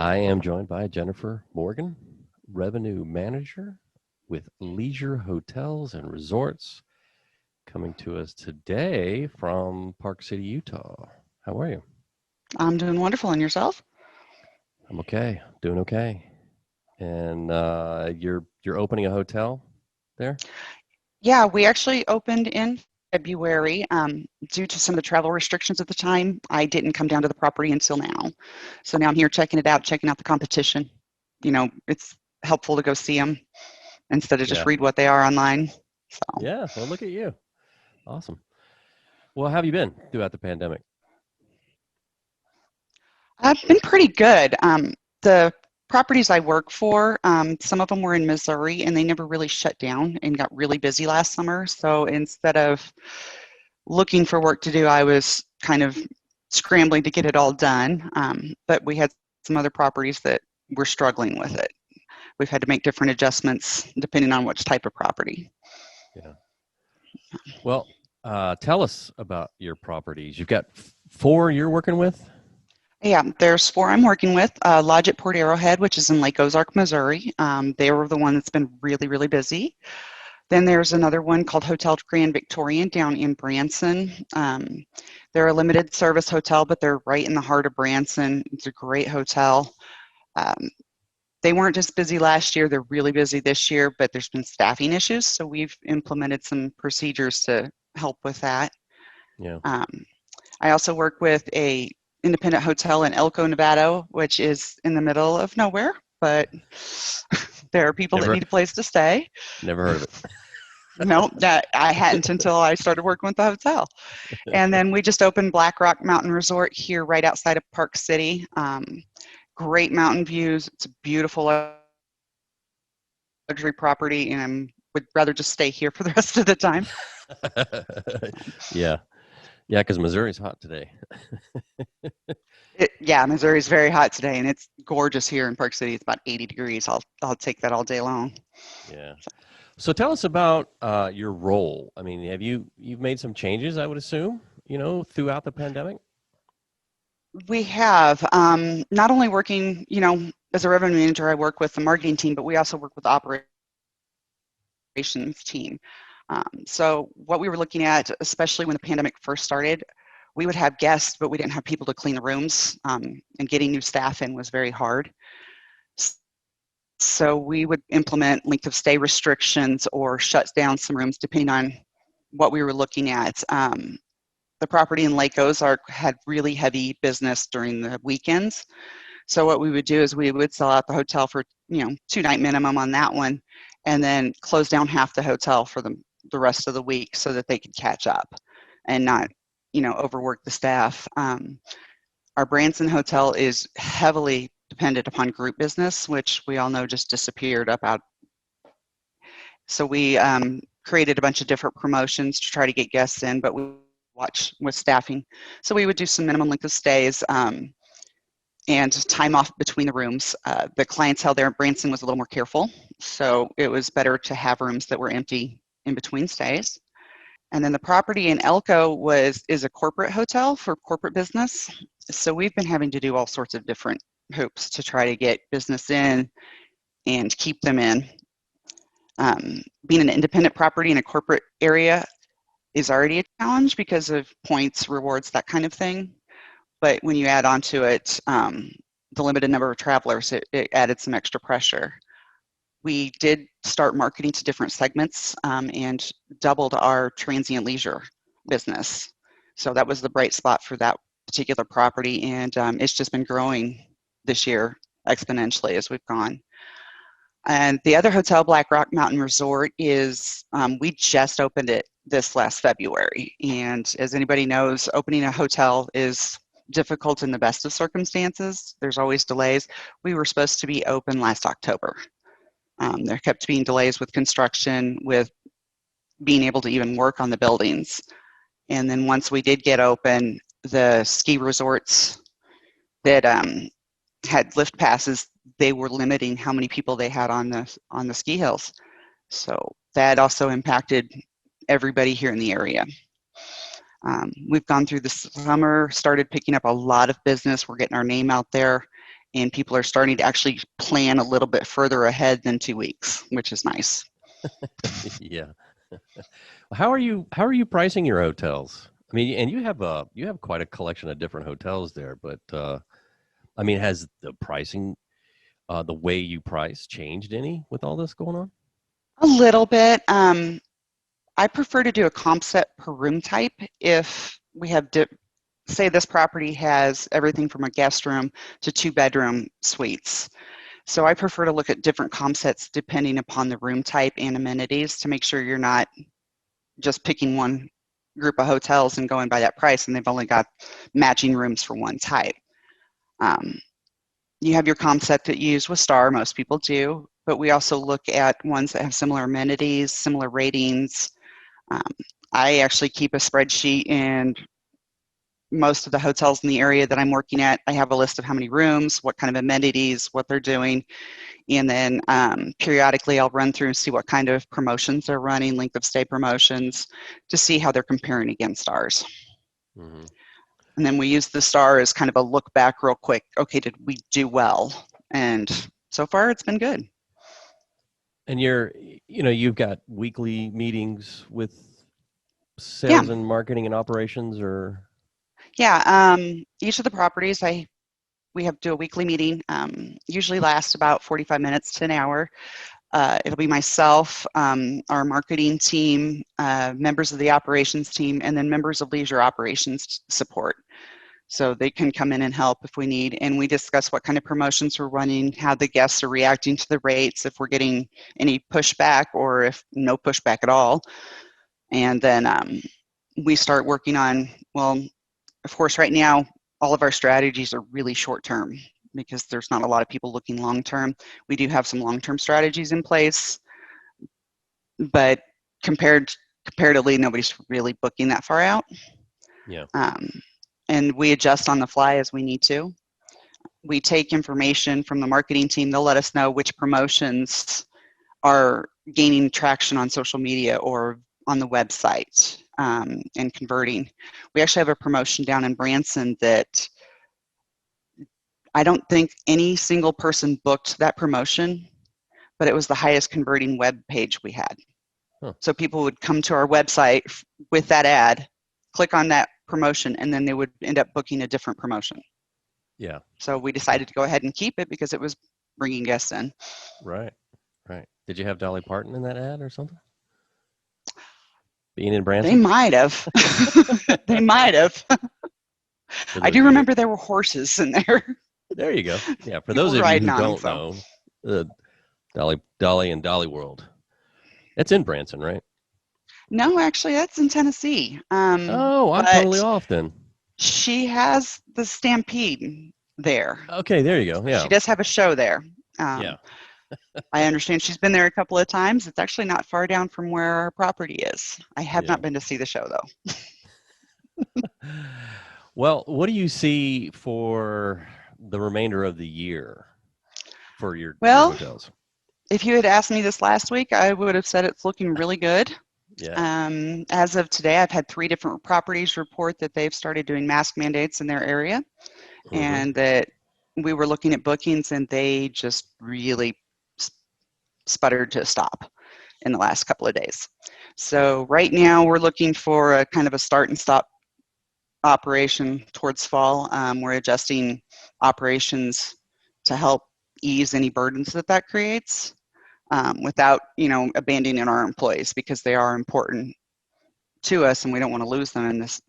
I am joined by Jenifer Morgan, Revenue Manager with Leisure Hotels and Resorts, coming to us today from Park City, Utah. How are you? I'm doing wonderful. And yourself? I'm okay, doing okay. And you're opening a hotel there? Yeah, we actually opened in February. Due to some of the travel restrictions at the time, I didn't come down to the property until now. So now I'm here checking it out, checking out the competition. It's helpful to go see them instead of just Yeah. read what they are online. So Yeah. Well, look at you. Awesome. Well, how have you been throughout the pandemic? I've been pretty good. The properties I work for, some of them were in Missouri and they never really shut down and got really busy last summer. So instead of looking for work to do, I was kind of scrambling to get it all done. But we had some other properties that were struggling with it. We've had to make different adjustments depending on which type of property. Yeah. Well, tell us about your properties. You've got four you're working with? Yeah, there's four I'm working with. Lodge at Port Arrowhead, which is in Lake Ozark, Missouri. They were the one that's been really, really busy. Then there's another one called Hotel Grand Victorian down in Branson. They're a limited service hotel, but they're right in the heart of Branson. It's a great hotel. Um, they weren't just busy last year, they're really busy this year, but there's been staffing issues, so we've implemented some procedures to help with that. Yeah. Um, I also work with a independent hotel in Elko, Nevada, which is in the middle of nowhere, but there are people that Never need a place to stay. never heard of it. No, that I hadn't until I started working with the hotel. And then we just opened Black Rock Mountain Resort here right outside of Park City. Great mountain views. It's a beautiful luxury property, and I would rather just stay here for the rest of the time. Yeah. Yeah, because Missouri's hot today. Yeah, Missouri is very hot today, and it's gorgeous here in Park City. It's about 80 degrees. I'll take that all day long. Yeah. So tell us about your role. I mean, you've made some changes, I would assume, throughout the pandemic? We have not only working, as a revenue manager, I work with the marketing team, but we also work with the operations team. So what we were looking at, especially when the pandemic first started, we would have guests, but we didn't have people to clean the rooms, and getting new staff in was very hard. So we would implement length of stay restrictions or shut down some rooms depending on what we were looking at. The property in Lake Ozark had really heavy business during the weekends. So what we would do is we would sell out the hotel for, 2-night minimum on that one, and then close down half the hotel for the rest of the week so that they could catch up and not, overwork the staff. Our Branson hotel is heavily dependent upon group business, which we all know just disappeared up out. So we created a bunch of different promotions to try to get guests in, but we watch with staffing. So we would do some minimum length of stays and time off between the rooms. The clientele there in Branson was a little more careful, so it was better to have rooms that were empty in between stays. And then the property in Elko is a corporate hotel for corporate business. So we've been having to do all sorts of different hoops to try to get business in and keep them in. Being an independent property in a corporate area is already a challenge because of points, rewards, that kind of thing. But when you add on to it the limited number of travelers, it added some extra pressure. We did start marketing to different segments and doubled our transient leisure business. So that was the bright spot for that particular property, and it's just been growing this year exponentially as we've gone. And the other hotel, Black Rock Mountain Resort, is we just opened it this last February. And as anybody knows, opening a hotel is difficult in the best of circumstances. There's always delays. We were supposed to be open last October. There kept being delays with construction, with being able to even work on the buildings. And then once we did get open, the ski resorts that had lift passes, they were limiting how many people they had on the ski hills. So that also impacted everybody here in the area. We've gone through the summer, started picking up a lot of business. We're getting our name out there, and people are starting to actually plan a little bit further ahead than 2 weeks, which is nice. Yeah. How are you pricing your hotels? I mean, and you have quite a collection of different hotels there, but I mean, has the pricing, the way you price changed any with all this going on? A little bit. I prefer to do a comp set per room type. If we have, say this property has everything from a guest room to 2-bedroom suites. So I prefer to look at different comp sets depending upon the room type and amenities to make sure you're not just picking one group of hotels and going by that price and they've only got matching rooms for one type. You have your comp set that you use with Star, most people do, but we also look at ones that have similar amenities, similar ratings. I actually keep a spreadsheet, and most of the hotels in the area that I'm working at, I have a list of how many rooms, what kind of amenities, what they're doing, and then periodically I'll run through and see what kind of promotions they're running, length of stay promotions, to see how they're comparing against ours. Mm-hmm. And then we use the Star as kind of a look back real quick. Okay, did we do well? And so far it's been good. And you've got weekly meetings with sales and marketing and operations, or? Yeah, each of the properties we have to do a weekly meeting, usually lasts about 45 minutes to an hour. It'll be myself, our marketing team, members of the operations team, and then members of leisure operations support. So they can come in and help if we need, and we discuss what kind of promotions we're running, how the guests are reacting to the rates, if we're getting any pushback or if no pushback at all. And then we start working on, well, of course, right now, all of our strategies are really short term because there's not a lot of people looking long term. We do have some long term strategies in place, but comparatively, nobody's really booking that far out. Yeah. And we adjust on the fly as we need to. We take information from the marketing team. They'll let us know which promotions are gaining traction on social media or on the website and converting. We actually have a promotion down in Branson that I don't think any single person booked that promotion, but it was the highest converting web page we had. Huh. So people would come to our website with that ad, click on that promotion, and then they would end up booking a different promotion. Yeah. So we decided to go ahead and keep it because it was bringing guests in. Right. Did you have Dolly Parton in that ad or something? Being in Branson? They might have. They might have. I do remember there were horses in there. There you go. Yeah, for those of you who don't know, Dolly and Dolly World. That's in Branson, right? No, actually, that's in Tennessee. I'm totally off then. She has the Stampede there. Okay, there you go. Yeah. She does have a show there. Yeah. I understand she's been there a couple of times. It's actually not far down from where our property is. I have not been to see the show, though. Well, what do you see for the remainder of the year for your hotels? If you had asked me this last week, I would have said it's looking really good. Yeah. As of today, I've had 3 different properties report that they've started doing mask mandates in their area, mm-hmm. and that we were looking at bookings and they just really sputtered to a stop in the last couple of days. So right now we're looking for a kind of a start and stop operation towards fall. We're adjusting operations to help ease any burdens that creates without, abandoning our employees, because they are important to us and we don't want to lose them in this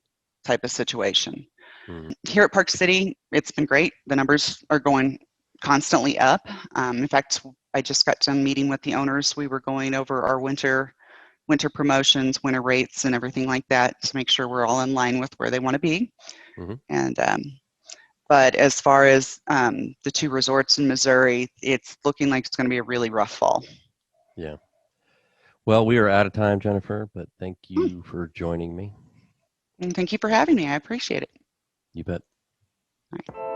type of situation. Mm-hmm. Here at Park City, it's been great. The numbers are going constantly up. In fact, I just got done meeting with the owners. We were going over our winter promotions, winter rates, and everything like that to make sure we're all in line with where they want to be. Mm-hmm. And but as far as the 2 resorts in Missouri, it's looking like it's going to be a really rough fall. Yeah. Well, we are out of time, Jenifer, but thank you for joining me. And thank you for having me. I appreciate it. You bet. All right.